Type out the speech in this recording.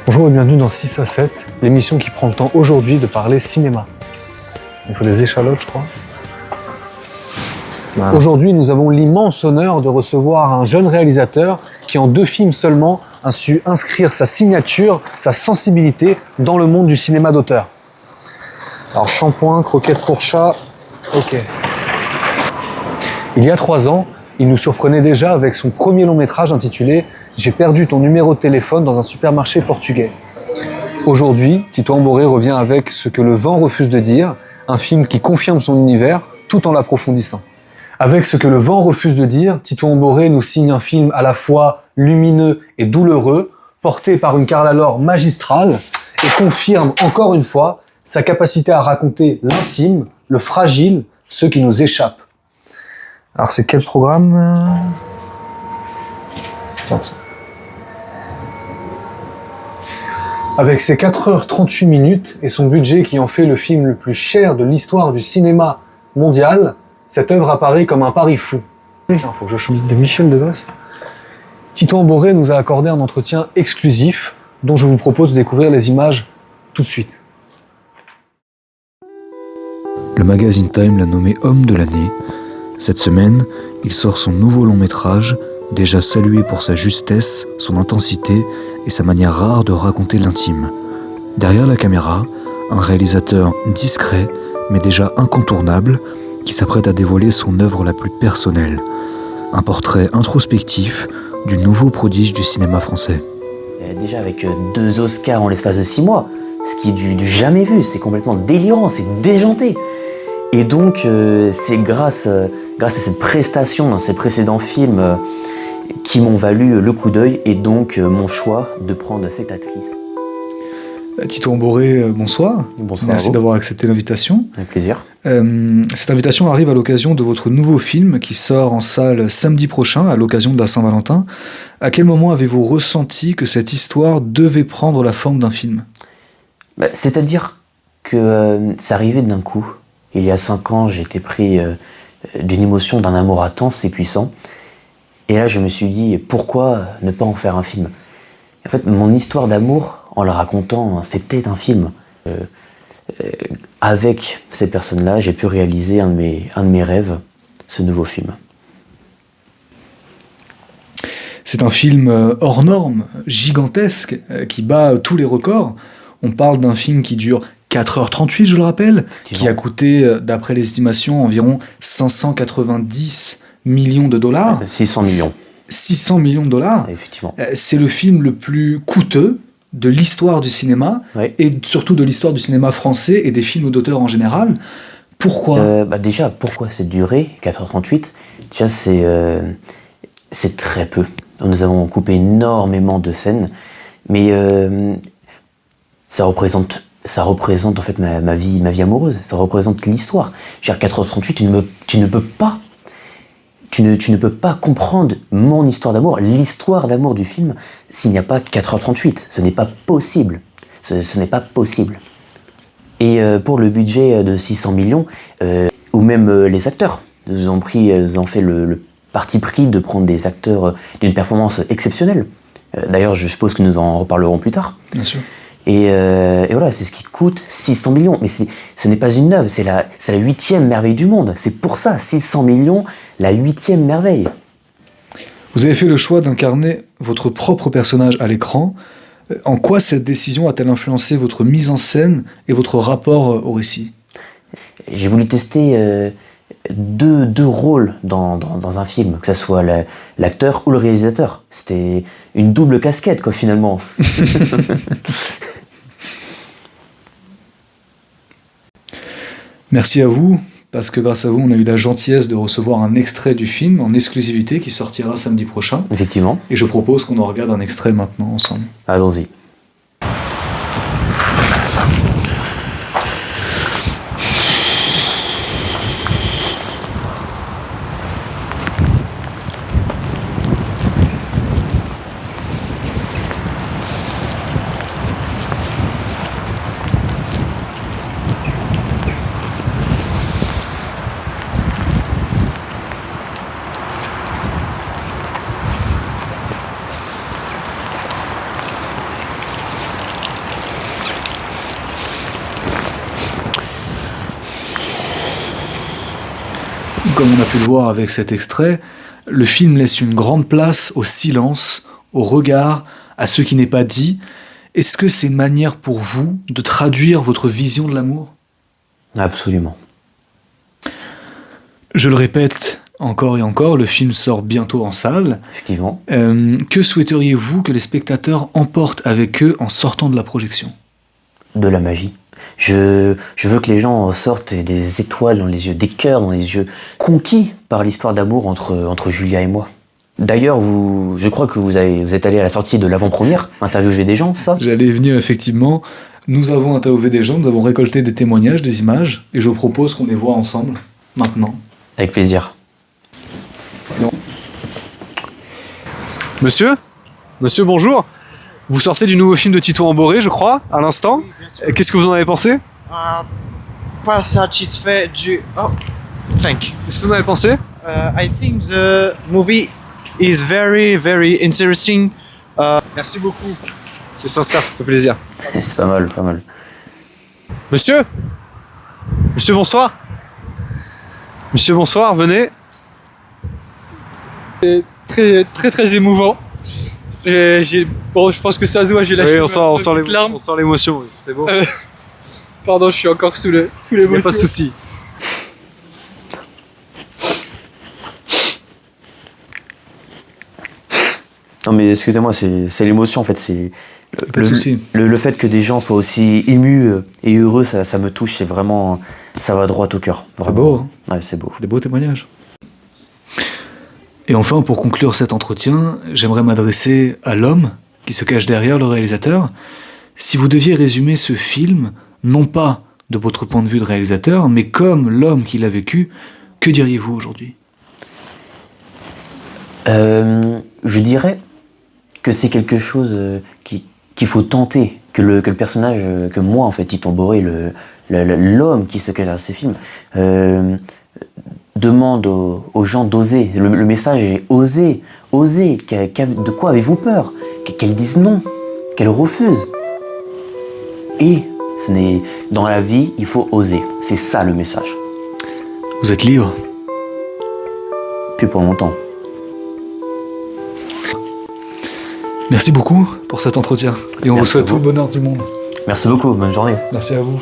Bonjour et bienvenue dans 6 à 7, l'émission qui prend le temps aujourd'hui de parler cinéma. Il faut des échalotes, je crois. Voilà. Aujourd'hui, nous avons l'immense honneur de recevoir un jeune réalisateur qui, en 2 films seulement, a su inscrire sa signature, sa sensibilité dans le monde du cinéma d'auteur. Alors, Shampoing, Croquettes pour chat, ok. Il y a 3 ans, il nous surprenait déjà avec son premier long métrage intitulé « J'ai perdu ton numéro de téléphone dans un supermarché portugais ». Aujourd'hui, Titouan Boré revient avec Ce que le vent refuse de dire, un film qui confirme son univers tout en l'approfondissant. Avec Ce que le vent refuse de dire, Titouan Boré nous signe un film à la fois lumineux et douloureux, porté par une Carla Laure magistrale et confirme encore une fois sa capacité à raconter l'intime, le fragile, ce qui nous échappe. Alors c'est quel programme ? Avec ses 4h38 et son budget qui en fait le film le plus cher de l'histoire du cinéma mondial, cette œuvre apparaît comme un pari fou. Putain, faut que je choisis de Michel Devos. Titouan Boré nous a accordé un entretien exclusif dont je vous propose de découvrir les images tout de suite. Le magazine Time l'a nommé Homme de l'année. Cette semaine, il sort son nouveau long métrage, déjà salué pour sa justesse, son intensité et sa manière rare de raconter l'intime. Derrière la caméra, un réalisateur discret, mais déjà incontournable, qui s'apprête à dévoiler son œuvre la plus personnelle. Un portrait introspectif du nouveau prodige du cinéma français. Déjà avec 2 Oscars en l'espace de 6 mois, ce qui est du jamais vu, c'est complètement délirant, c'est déjanté. Et donc, c'est grâce à cette prestation dans ses précédents films qui m'ont valu le coup d'œil et donc mon choix de prendre cette actrice. Titouan Boré, bonsoir. Bonsoir. Merci d'avoir accepté l'invitation. Avec plaisir. Cette invitation arrive à l'occasion de votre nouveau film qui sort en salle samedi prochain, à l'occasion de la Saint-Valentin. À quel moment avez-vous ressenti que cette histoire devait prendre la forme d'un film ? C'est-à-dire que ça arrivait d'un coup. Il y a 5 ans, j'ai été pris d'une émotion, d'un amour intense et puissant. Et là, je me suis dit, pourquoi ne pas en faire un film ? En fait, mon histoire d'amour, en la racontant, c'était un film. Avec ces personnes-là, j'ai pu réaliser un de mes rêves, ce nouveau film. C'est un film hors norme, gigantesque, qui bat tous les records. On parle d'un film qui dure 4h38, je le rappelle, qui a coûté, d'après les estimations, environ 590 millions de dollars. 600 millions. 600 millions de dollars. Effectivement. C'est le film le plus coûteux de l'histoire du cinéma, Oui. et surtout de l'histoire du cinéma français et des films d'auteurs en général. Pourquoi ? Déjà, pourquoi cette durée, 4h38 ? Déjà, c'est très peu. Nous avons coupé énormément de scènes, mais ça représente en fait ma vie amoureuse, ça représente l'histoire. Je veux dire, 4h38, tu ne peux pas comprendre mon histoire d'amour, l'histoire d'amour du film, s'il n'y a pas 4h38. Ce n'est pas possible. Ce n'est pas possible. Et pour le budget de 600 millions, ou même les acteurs, nous ont fait le parti pris de prendre des acteurs d'une performance exceptionnelle. D'ailleurs, je suppose que nous en reparlerons plus tard. Bien sûr. Et voilà, c'est ce qui coûte 600 millions. Mais ce n'est pas une œuvre, c'est la 8e merveille du monde. C'est pour ça, 600 millions, la 8e merveille. Vous avez fait le choix d'incarner votre propre personnage à l'écran. En quoi cette décision a-t-elle influencé votre mise en scène et votre rapport au récit ? J'ai voulu tester deux rôles dans un film, que ce soit l'acteur ou le réalisateur. C'était une double casquette, quoi, finalement. Merci à vous, parce que grâce à vous, on a eu la gentillesse de recevoir un extrait du film en exclusivité qui sortira samedi prochain. Effectivement. Et je propose qu'on en regarde un extrait maintenant ensemble. Allons-y. comme on a pu le voir avec cet extrait, le film laisse une grande place au silence, au regard, à ce qui n'est pas dit. Est-ce que c'est une manière pour vous de traduire votre vision de l'amour ? Absolument. Je le répète encore et encore, le film sort bientôt en salle. Effectivement. Que souhaiteriez-vous que les spectateurs emportent avec eux en sortant de la projection ? De la magie. Je veux que les gens sortent des étoiles dans les yeux, des cœurs dans les yeux, conquis par l'histoire d'amour entre Julia et moi. D'ailleurs, je crois que vous êtes allé à la sortie de l'avant-première, interviewer des gens, ça ? J'allais venir effectivement. Nous avons interviewé des gens, nous avons récolté des témoignages, des images, et je propose qu'on les voit ensemble, maintenant. Avec plaisir. Monsieur, bonjour. Vous sortez du nouveau film de Tito Amboré, je crois, à l'instant. Qu'est-ce que vous en avez pensé ? Pas satisfait du... Oh, thank you. Qu'est-ce que vous en avez pensé ? I think the movie is very, very interesting. Merci beaucoup. C'est sincère, ça fait plaisir. C'est pas mal, pas mal. Monsieur, bonsoir. Monsieur, bonsoir, venez. C'est très émouvant. Bon, je pense que ça se voit, j'ai lâché Oui, on sent l'émotion, c'est beau. Pardon, je suis encore sous Il n'y a l'émotion. pas de souci. Non mais excusez-moi, c'est l'émotion en fait, c'est... Pas de souci. Le fait que des gens soient aussi émus et heureux, ça me touche, c'est vraiment... Ça va droit au cœur. C'est Vraiment. beau, hein ? Ouais, c'est beau. Des beaux témoignages. Et enfin, pour conclure cet entretien, j'aimerais m'adresser à l'homme qui se cache derrière le réalisateur. Si vous deviez résumer ce film, non pas de votre point de vue de réalisateur, mais comme l'homme qui l'a vécu, que diriez-vous aujourd'hui ? Je dirais que c'est quelque chose qu'il faut tenter, que le personnage, que moi en fait, Tito Amboré, l'homme qui se cache derrière ce film, demande aux gens d'oser. Le message est oser, oser. De quoi avez-vous peur ? Qu'elles disent non, qu'elles refusent. Et dans la vie, il faut oser. C'est ça le message. Vous êtes libre ? Plus pour longtemps. Merci beaucoup pour cet entretien. Et on vous Merci souhaite à tout vous. le bonheur du monde. Merci beaucoup, bonne journée. Merci à vous.